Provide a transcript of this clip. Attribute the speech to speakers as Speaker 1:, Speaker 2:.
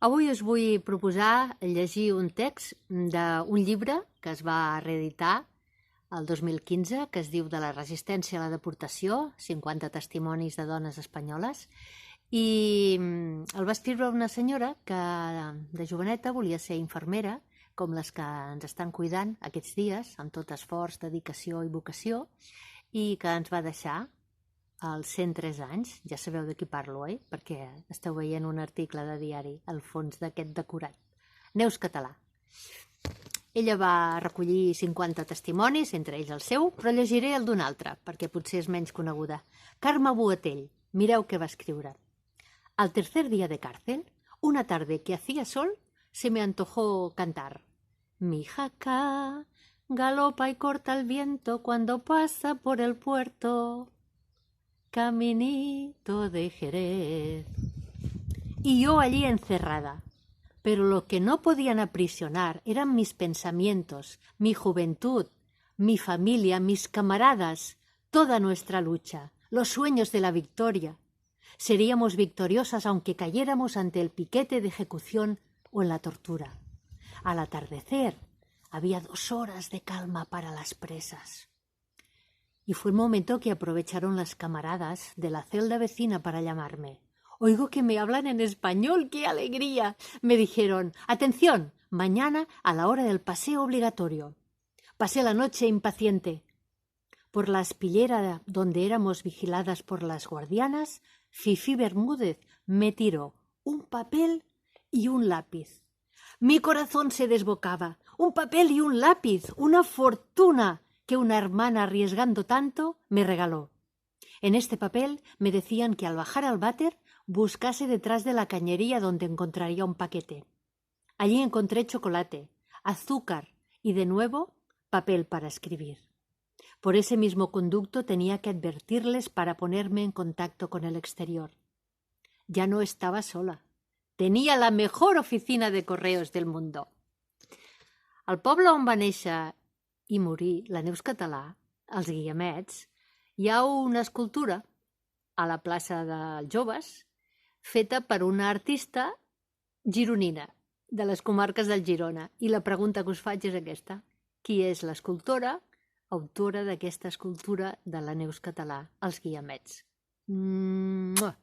Speaker 1: Avui us vull proposar llegir un text d'un llibre que es va reeditar el 2015, que es diu De la resistència a la deportació, 50 testimonis de dones espanyoles, i el va escriure una senyora que de joveneta volia ser infermera, com les que ens estan cuidant aquests dies, amb tot esforç, dedicació i vocació, i que ens va deixar als 103 anys. Ja sabeu de qui parlo, oi? Perquè esteu veient un article de diari al fons d'aquest decorat. Neus Català. Ella va recollir 50 testimonis, entre ells el seu, però llegiré el d'un altre, perquè potser és menys coneguda. Carme Boatell. Mireu què va escriure. Al tercer día de cárcel, una tarde que hacía sol, se me antojó cantar. Mi jaca galopa y corta el viento cuando pasa por el puerto. Caminito de Jerez. Y yo allí encerrada. Pero lo que no podían aprisionar eran mis pensamientos, mi juventud, mi familia, mis camaradas, toda nuestra lucha, los sueños de la victoria. Seríamos victoriosas aunque cayéramos ante el piquete de ejecución o en la tortura. Al atardecer había 2 horas de calma para las presas. Y fue el momento que aprovecharon las camaradas de la celda vecina para llamarme. Oigo que me hablan en español, ¡qué alegría! Me dijeron, atención, mañana a la hora del paseo obligatorio. Pasé la noche impaciente. Por la espillera donde éramos vigiladas por las guardianas, Fifí Bermúdez me tiró un papel y un lápiz. Mi corazón se desbocaba. Un papel y un lápiz, una fortuna que una hermana, arriesgando tanto, me regaló. En este papel me decían que al bajar al váter buscase detrás de la cañería donde encontraría un paquete. Allí encontré chocolate, azúcar y de nuevo papel para escribir. Por ese mismo conducto tenía que advertirles para ponerme en contacto con el exterior. Ya no estaba sola. Tenía la mejor oficina de correos del mundo. Al poble on va néixer i morir la Neus Català, als Guiamets, hi ha una escultura a la plaça dels Joves feta per una artista gironina de les comarques del Girona. I la pregunta que us faig és aquesta. Qui és l'escultora, autora d'aquesta escultura de la Neus Català als Guiamets? Mua!